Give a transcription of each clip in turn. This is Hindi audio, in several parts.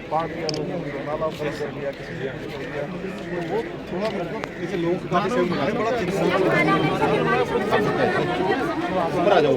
पार्ट किया लोगों ने, नाला बंद कर दिया, किसी ने कुछ कर दिया, तो वो थोड़ा मतलब जैसे लोगों को काफी सहयोग मिला है, बड़ा ऊपर आ जाओ।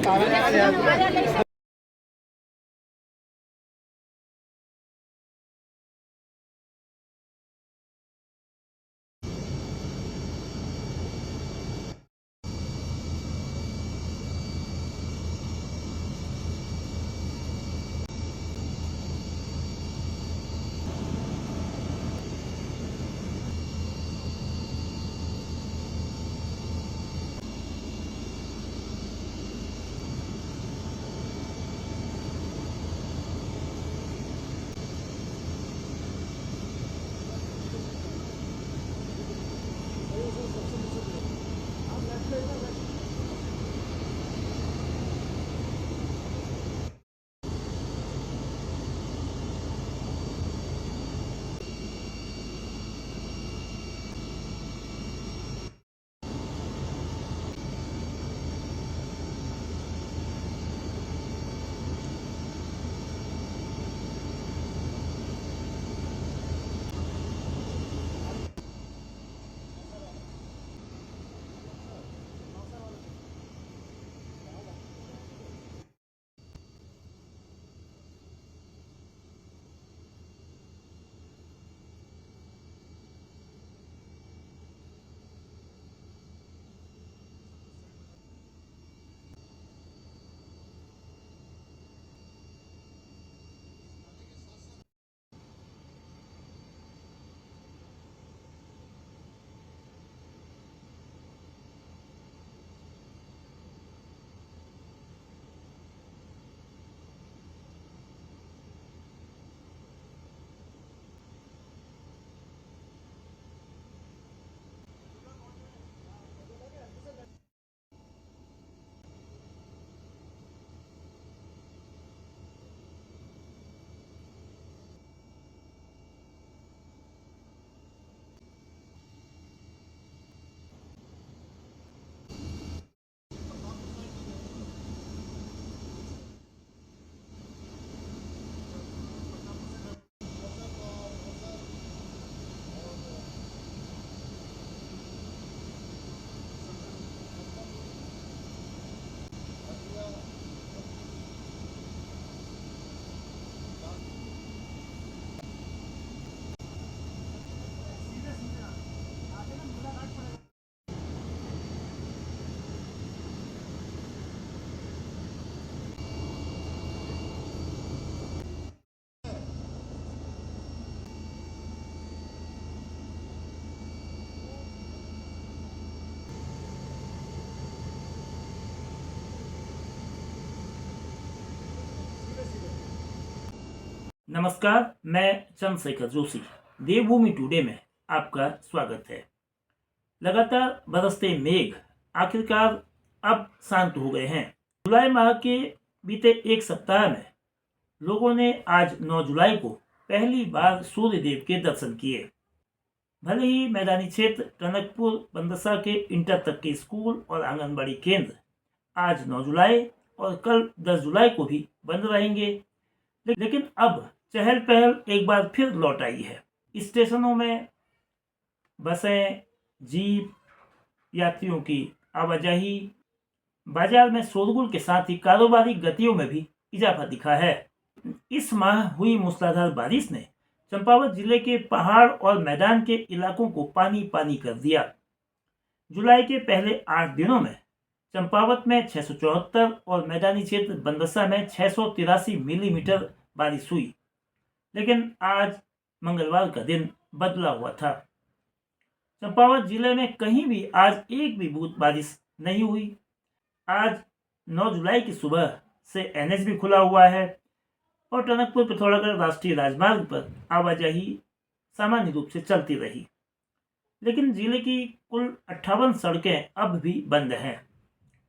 नमस्कार, मैं चंद्रशेखर जोशी। देवभूमि टुडे में आपका स्वागत है। लगातार बरसते मेघ आखिरकार अब शांत हो गए हैं। जुलाई माह के बीते एक सप्ताह में लोगों ने आज 9 जुलाई को पहली बार सूर्य देव के दर्शन किए। भले ही मैदानी क्षेत्र टनकपुर बंदसा के इंटर तक के स्कूल और आंगनबाड़ी केंद्र आज 9 जुलाई और कल 10 जुलाई को भी बंद रहेंगे, लेकिन अब चहल पहल एक बार फिर लौट आई है। स्टेशनों में बसें, जीप, यात्रियों की आवाजाही, बाजार में शोरगुल के साथ ही कारोबारी गतियों में भी इजाफा दिखा है। इस माह हुई मूसलाधार बारिश ने चंपावत जिले के पहाड़ और मैदान के इलाकों को पानी पानी कर दिया। जुलाई के पहले 8 दिनों में चंपावत में 674 और मैदानी क्षेत्र बंदसा में 683 मिलीमीटर बारिश हुई, लेकिन आज मंगलवार का दिन बदला हुआ था। चंपावत जिले में कहीं भी आज एक भी बूंद बारिश नहीं हुई। आज 9 जुलाई की सुबह से एनएच भी खुला हुआ है और टनकपुर पिथौरागढ़ राष्ट्रीय राजमार्ग पर आवाजाही सामान्य रूप से चलती रही, लेकिन जिले की कुल 58 सड़कें अब भी बंद हैं।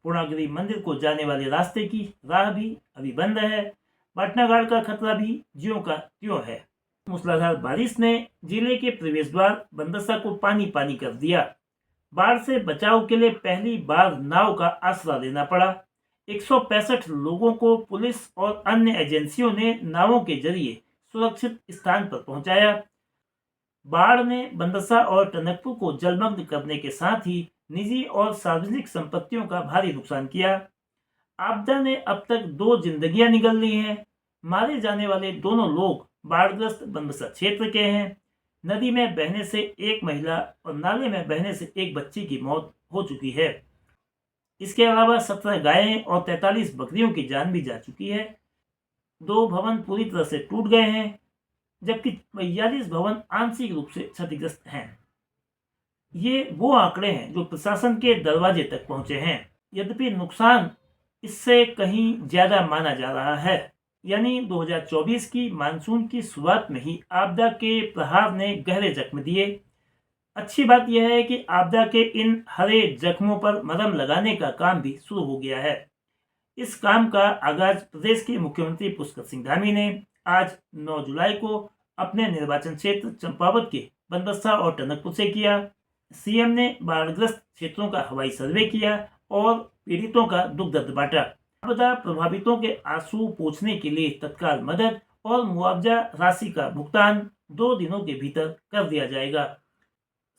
पूर्णागिरि मंदिर को जाने वाले रास्ते की राह भी अभी बंद है। पाटनागढ़ का खतरा भी ज्यों का त्यों है। मूसलाधार बारिश ने जिले के प्रवेश द्वार बंदसा को पानी पानी कर दिया। बाढ़ से बचाव के लिए पहली बार नाव का आसरा लेना पड़ा। 165 लोगों को पुलिस और अन्य एजेंसियों ने नावों के जरिए सुरक्षित स्थान पर पहुंचाया। बाढ़ ने बंदसा और टनकपुर को जलमग्न करने के साथ ही निजी और सार्वजनिक संपत्तियों का भारी नुकसान किया। आपदा ने अब तक 2 जिंदगियां निगल ली हैं। मारे जाने वाले दोनों लोग बाढ़ग्रस्त बंदसा क्षेत्र के हैं। नदी में बहने से एक महिला और नाले में बहने से एक बच्ची की मौत हो चुकी है। इसके अलावा 17 गायें और 43 बकरियों की जान भी जा चुकी है। 2 भवन पूरी तरह से टूट गए हैं, जबकि 42 भवन आंशिक रूप से क्षतिग्रस्त हैं। ये वो आंकड़े हैं जो प्रशासन के दरवाजे तक पहुंचे हैं। यद्यपि नुकसान इससे कहीं ज्यादा माना जा रहा है। यानी 2024 की मानसून की शुरुआत में ही आपदा के प्रहार ने गहरे जख्म दिए। अच्छी बात यह है कि आपदा के इन हरे जख्मों पर मरहम लगाने का काम भी शुरू हो गया है। इस काम का आगाज प्रदेश के मुख्यमंत्री पुष्कर सिंह धामी ने आज 9 जुलाई को अपने निर्वाचन क्षेत्र चंपावत के बंदसा और टनकपुर से किया। सीएम ने बाढ़ग्रस्त क्षेत्रों का हवाई सर्वे किया और पीड़ितों का दुख दर्द बांटा। आपदा प्रभावितों के आंसू पोंछने के लिए तत्काल मदद और मुआवजा राशि का भुगतान 2 दिनों के भीतर कर दिया जाएगा।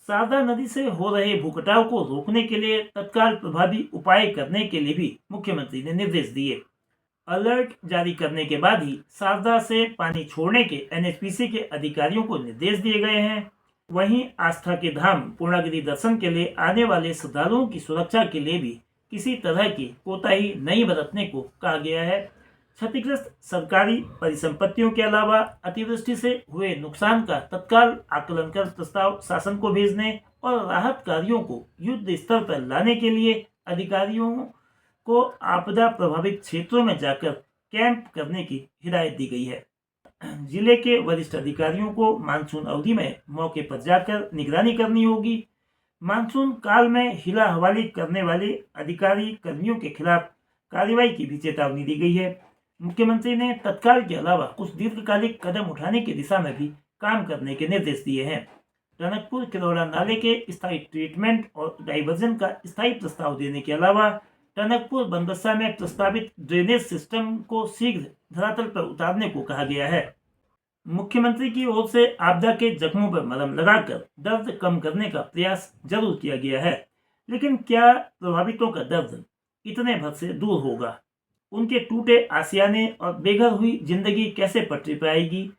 शारदा नदी से हो रहे भूकटाव को रोकने के लिए तत्काल प्रभावी उपाय करने के लिए भी मुख्यमंत्री ने निर्देश दिए। अलर्ट जारी करने के बाद ही शारदा से पानी छोड़ने के एनएचपीसी के अधिकारियों को निर्देश दिए गए हैं। वहीं आस्था के धाम पूर्णागिरि दर्शन के लिए आने वाले श्रद्धालुओं की सुरक्षा के लिए भी किसी तरह की कोताही नहीं बरतने को कहा गया है। क्षतिग्रस्त सरकारी परिसंपत्तियों के अलावा अतिवृष्टि से हुए नुकसान का तत्काल आकलन कर प्रस्ताव शासन को भेजने और राहत कार्यों को युद्ध स्तर पर लाने के लिए अधिकारियों को आपदा प्रभावित क्षेत्रों में जाकर कैंप करने की हिदायत दी गई है। जिले के वरिष्ठ अधिकारियों को मानसून अवधि में मौके पर जाकर निगरानी करनी होगी। मानसून काल में हिला हवाली करने वाले अधिकारी कर्मियों के खिलाफ कार्रवाई की भी चेतावनी दी गई है। मुख्यमंत्री ने तत्काल के अलावा कुछ दीर्घकालिक कदम उठाने की दिशा में भी काम करने के निर्देश दिए हैं। टनकपुर किरौड़ा नाले के स्थायी ट्रीटमेंट और डाइवर्जन का स्थायी प्रस्ताव देने के अलावा टनकपुर बंदसा में प्रस्तावित ड्रेनेज सिस्टम को शीघ्र धरातल पर उतारने को कहा गया है। मुख्यमंत्री की ओर से आपदा के जख्मों पर मलहम लगाकर दर्द कम करने का प्रयास जरूर किया गया है, लेकिन क्या प्रभावितों का दर्द इतने भर से दूर होगा? उनके टूटे आशियाने और बेघर हुई जिंदगी कैसे पटरी पर आएगी?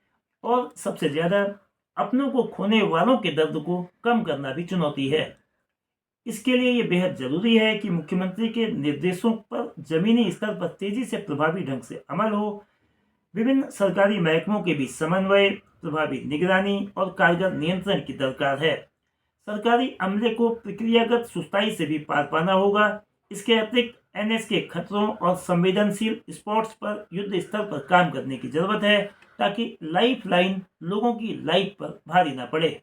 और सबसे ज्यादा अपनों को खोने वालों के दर्द को कम करना भी चुनौती है। इसके लिए ये बेहद जरूरी है कि मुख्यमंत्री के निर्देशों पर जमीनी स्तर पर तेजी से प्रभावी ढंग से अमल हो। विभिन्न सरकारी महकमों के बीच समन्वय, प्रभावी निगरानी और कारगर नियंत्रण की दरकार है। सरकारी अमले को प्रक्रियागत सुस्ताई से भी पार पाना होगा। इसके अतिरिक्त एनएच के खतरों और संवेदनशील स्पॉट्स पर युद्ध स्तर पर काम करने की जरूरत है, ताकि लाइफ लाइन लोगों की लाइफ पर भारी न पड़े।